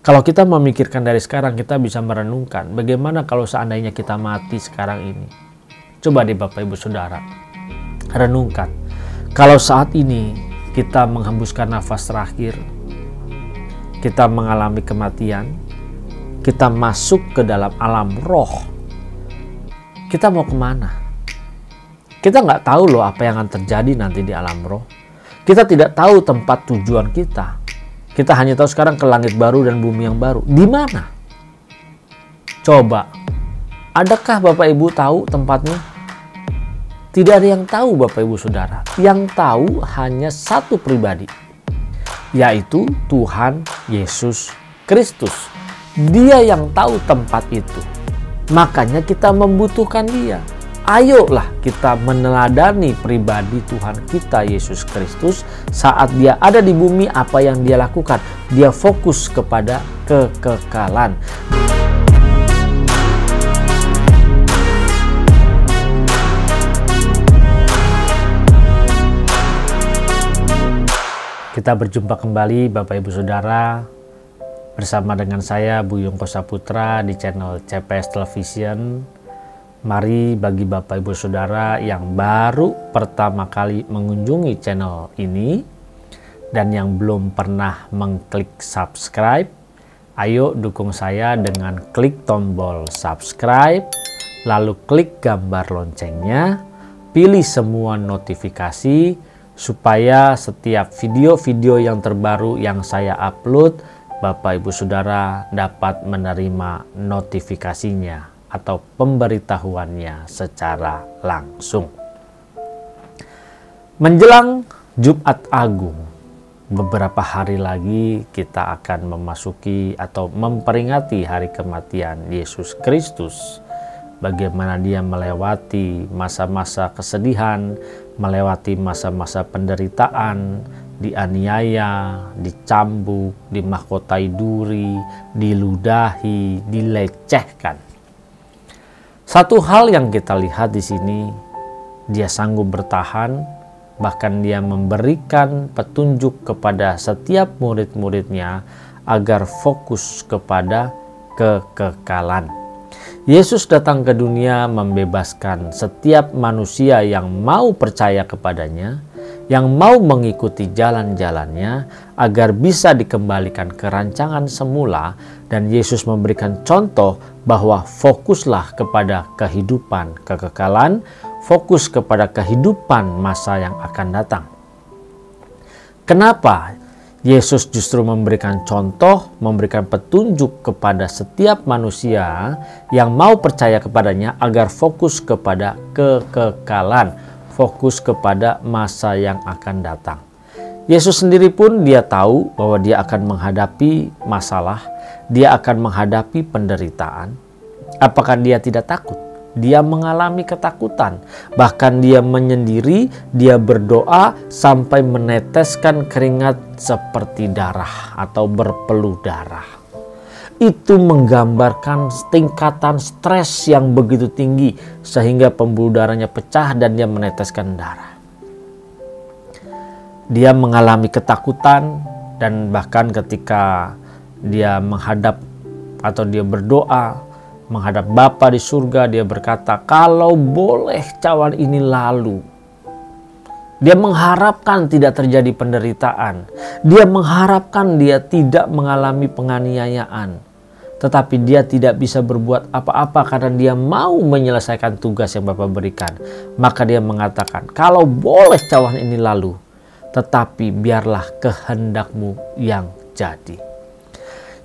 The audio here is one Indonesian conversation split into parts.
Kalau kita memikirkan dari sekarang, kita bisa merenungkan bagaimana kalau seandainya kita mati sekarang ini. Coba deh Bapak Ibu Saudara, renungkan. Kalau saat ini kita menghembuskan nafas terakhir, kita mengalami kematian, kita masuk ke dalam alam roh, kita mau kemana? Kita nggak tahu loh apa yang akan terjadi nanti di alam roh. Kita tidak tahu tempat tujuan kita. Kita hanya tahu sekarang ke langit baru dan bumi yang baru. Di mana? Coba, adakah Bapak Ibu tahu tempatnya? Tidak ada yang tahu Bapak Ibu Saudara. Yang tahu hanya satu pribadi, yaitu Tuhan Yesus Kristus. Dia yang tahu tempat itu. Makanya kita membutuhkan Dia. Ayolah kita meneladani pribadi Tuhan kita Yesus Kristus saat Dia ada di bumi. Apa yang Dia lakukan? Dia fokus kepada kekekalan. Kita berjumpa kembali Bapak Ibu Saudara bersama dengan saya Buyung Kosaputra di channel CPS Television. Mari bagi Bapak Ibu Saudara yang baru pertama kali mengunjungi channel ini dan yang belum pernah mengklik subscribe, ayo dukung saya dengan klik tombol subscribe, lalu klik gambar loncengnya, pilih semua notifikasi supaya setiap video-video yang terbaru yang saya upload, Bapak Ibu Saudara dapat menerima notifikasinya atau pemberitahuannya secara langsung. Menjelang Jumat Agung, beberapa hari lagi kita akan memasuki atau memperingati hari kematian Yesus Kristus. Bagaimana Dia melewati masa-masa kesedihan, melewati masa-masa penderitaan, dianiaya, dicambuk, dimahkotai duri, diludahi, dilecehkan. Satu hal yang kita lihat di sini, Dia sanggup bertahan, bahkan Dia memberikan petunjuk kepada setiap murid-muridnya agar fokus kepada kekekalan. Yesus datang ke dunia membebaskan setiap manusia yang mau percaya kepadanya, yang mau mengikuti jalan-jalannya agar bisa dikembalikan ke rancangan semula, dan Yesus memberikan contoh bahwa fokuslah kepada kehidupan kekekalan, fokus kepada kehidupan masa yang akan datang. Kenapa Yesus justru memberikan contoh, memberikan petunjuk kepada setiap manusia yang mau percaya kepadanya agar fokus kepada kekekalan, fokus kepada masa yang akan datang. Yesus sendiri pun Dia tahu bahwa Dia akan menghadapi masalah, Dia akan menghadapi penderitaan. Apakah Dia tidak takut? Dia mengalami ketakutan. Bahkan Dia menyendiri, Dia berdoa sampai meneteskan keringat seperti darah atau berpeluh darah. Itu menggambarkan tingkatan stres yang begitu tinggi sehingga pembuluh darahnya pecah dan dia meneteskan darah. Dia mengalami ketakutan dan bahkan ketika dia menghadap atau dia berdoa menghadap Bapa di surga, dia berkata, kalau boleh cawan ini lalu. Dia mengharapkan tidak terjadi penderitaan. Dia mengharapkan dia tidak mengalami penganiayaan. Tetapi dia tidak bisa berbuat apa-apa karena dia mau menyelesaikan tugas yang Bapa berikan. Maka dia mengatakan, kalau boleh cawan ini lalu, tetapi biarlah kehendakmu yang jadi.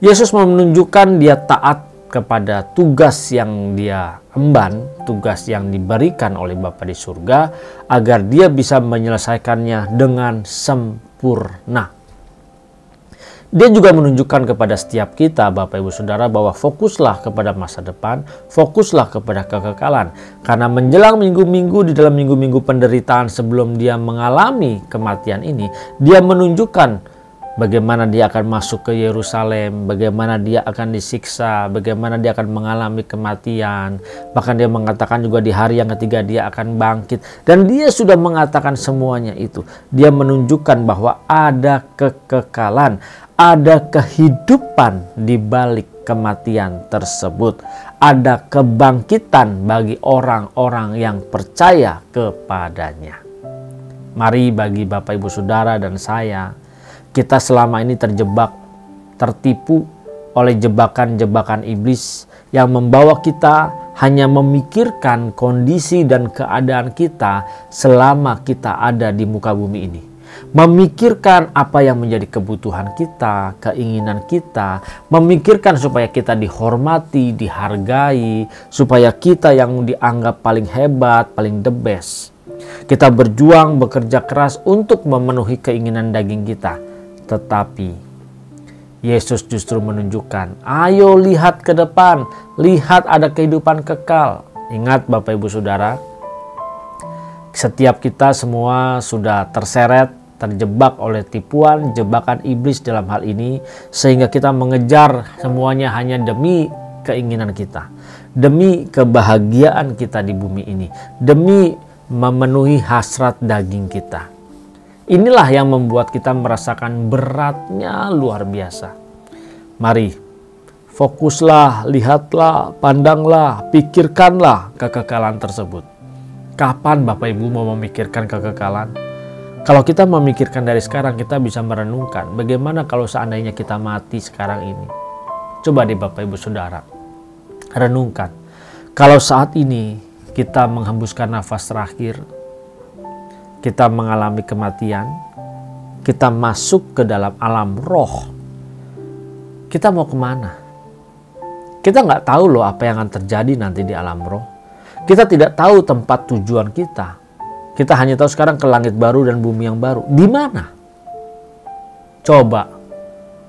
Yesus menunjukkan Dia taat kepada tugas yang Dia emban, tugas yang diberikan oleh Bapa di surga, agar Dia bisa menyelesaikannya dengan sempurna. Dia juga menunjukkan kepada setiap kita, Bapak Ibu Saudara, bahwa fokuslah kepada masa depan, fokuslah kepada kekekalan. Karena menjelang minggu-minggu, di dalam minggu-minggu penderitaan sebelum Dia mengalami kematian ini, Dia menunjukkan bagaimana dia akan masuk ke Yerusalem, bagaimana dia akan disiksa, bagaimana dia akan mengalami kematian. Bahkan dia mengatakan juga di hari yang ketiga dia akan bangkit. Dan dia sudah mengatakan semuanya itu. Dia menunjukkan bahwa ada kekekalan, ada kehidupan di balik kematian tersebut. Ada kebangkitan bagi orang-orang yang percaya kepadanya. Mari bagi Bapak Ibu Saudara dan saya, kita selama ini terjebak, tertipu oleh jebakan-jebakan iblis yang membawa kita hanya memikirkan kondisi dan keadaan kita selama kita ada di muka bumi ini. Memikirkan apa yang menjadi kebutuhan kita, keinginan kita, memikirkan supaya kita dihormati, dihargai, supaya kita yang dianggap paling hebat, paling the best. Kita berjuang, bekerja keras untuk memenuhi keinginan daging kita. Tetapi Yesus justru menunjukkan, ayo lihat ke depan, lihat ada kehidupan kekal. Ingat Bapak Ibu Saudara, setiap kita semua sudah terseret, terjebak oleh tipuan, jebakan iblis dalam hal ini. Sehingga kita mengejar semuanya hanya demi keinginan kita. Demi kebahagiaan kita di bumi ini. Demi memenuhi hasrat daging kita. Inilah yang membuat kita merasakan beratnya luar biasa. Mari, fokuslah, lihatlah, pandanglah, pikirkanlah kekekalan tersebut. Kapan Bapak Ibu mau memikirkan kekekalan? Kalau kita memikirkan dari sekarang, kita bisa merenungkan bagaimana kalau seandainya kita mati sekarang ini. Coba deh Bapak Ibu Saudara, renungkan. Kalau saat ini kita menghembuskan nafas terakhir, kita mengalami kematian, kita masuk ke dalam alam roh, kita mau kemana? Kita nggak tahu loh apa yang akan terjadi nanti di alam roh. Kita tidak tahu tempat tujuan kita. Kita hanya tahu sekarang ke langit baru dan bumi yang baru. Di mana? Coba,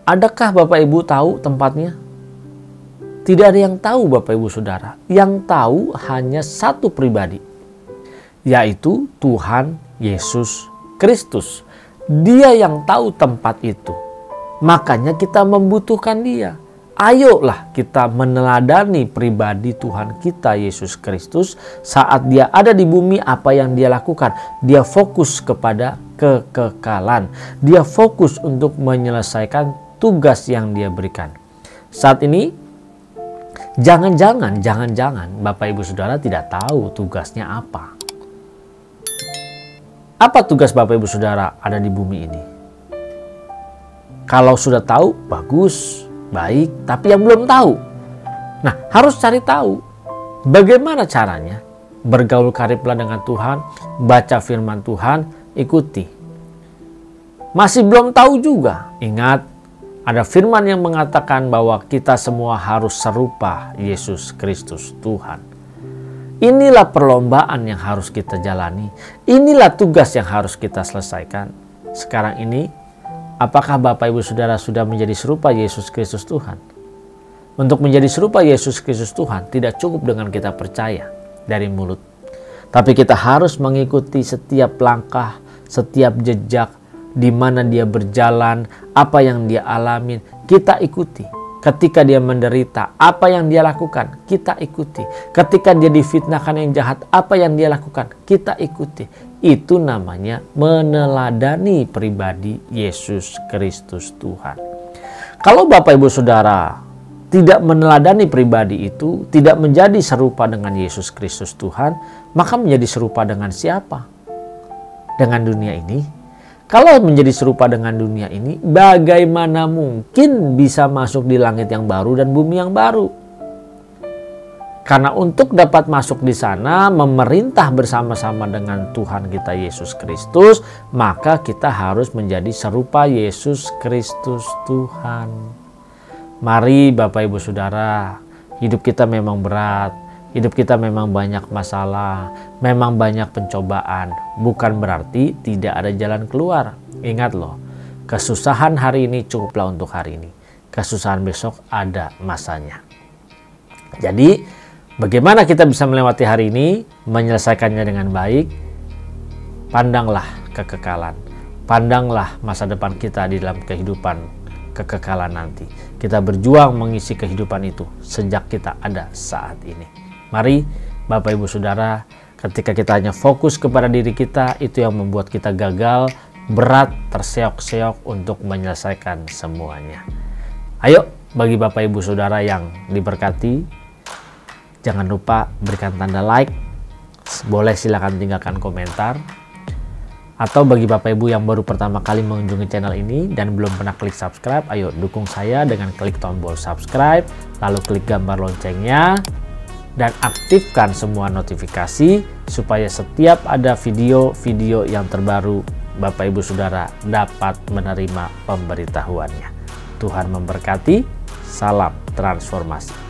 adakah Bapak Ibu tahu tempatnya? Tidak ada yang tahu Bapak Ibu Saudara. Yang tahu hanya satu pribadi, yaitu Tuhan Yesus Kristus. Dia yang tahu tempat itu. Makanya kita membutuhkan Dia. Ayolah kita meneladani pribadi Tuhan kita Yesus Kristus. Saat Dia ada di bumi, apa yang Dia lakukan? Dia fokus kepada kekekalan. Dia fokus untuk menyelesaikan tugas yang Dia berikan. Saat ini jangan-jangan Bapak Ibu Saudara tidak tahu tugasnya apa. Apa tugas Bapak Ibu Saudara ada di bumi ini? Kalau sudah tahu, bagus, baik. Tapi yang belum tahu, nah harus cari tahu. Bagaimana caranya? Bergaul kariblah dengan Tuhan, baca firman Tuhan, ikuti. Masih belum tahu juga, ingat, ada firman yang mengatakan bahwa kita semua harus serupa Yesus Kristus Tuhan. Inilah perlombaan yang harus kita jalani. Inilah tugas yang harus kita selesaikan. Sekarang ini, apakah Bapak Ibu Saudara sudah menjadi serupa Yesus Kristus Tuhan? Untuk menjadi serupa Yesus Kristus Tuhan, tidak cukup dengan kita percaya dari mulut. Tapi kita harus mengikuti setiap langkah, setiap jejak, di mana Dia berjalan, apa yang Dia alamin, kita ikuti. Ketika Dia menderita, apa yang Dia lakukan, kita ikuti. Ketika Dia difitnahkan yang jahat, apa yang Dia lakukan, kita ikuti. Itu namanya meneladani pribadi Yesus Kristus Tuhan. Kalau Bapak Ibu Saudara tidak meneladani pribadi itu, tidak menjadi serupa dengan Yesus Kristus Tuhan, maka menjadi serupa dengan siapa? Dengan dunia ini. Kalau menjadi serupa dengan dunia ini, bagaimana mungkin bisa masuk di langit yang baru dan bumi yang baru? Karena untuk dapat masuk di sana, memerintah bersama-sama dengan Tuhan kita Yesus Kristus, maka kita harus menjadi serupa Yesus Kristus Tuhan. Mari Bapak Ibu Saudara, hidup kita memang berat. Hidup kita memang banyak masalah, memang banyak pencobaan. Bukan berarti tidak ada jalan keluar. Ingat loh, kesusahan hari ini cukuplah untuk hari ini. Kesusahan besok ada masanya. Jadi, bagaimana kita bisa melewati hari ini, menyelesaikannya dengan baik? Pandanglah kekekalan. pandanglah masa depan kita di dalam kehidupan kekekalan nanti. Kita berjuang mengisi kehidupan itu sejak kita ada saat ini. Mari Bapak Ibu Saudara, ketika kita hanya fokus kepada diri kita, itu yang membuat kita gagal, berat, terseok-seok untuk menyelesaikan semuanya. Ayo, bagi Bapak Ibu Saudara yang diberkati, jangan lupa berikan tanda like, boleh silakan tinggalkan komentar. Atau bagi Bapak Ibu yang baru pertama kali mengunjungi channel ini dan belum pernah klik subscribe, ayo dukung saya dengan klik tombol subscribe, lalu klik gambar loncengnya, dan aktifkan semua notifikasi supaya setiap ada video-video yang terbaru, Bapak Ibu Saudara dapat menerima pemberitahuannya. Tuhan memberkati, salam transformasi.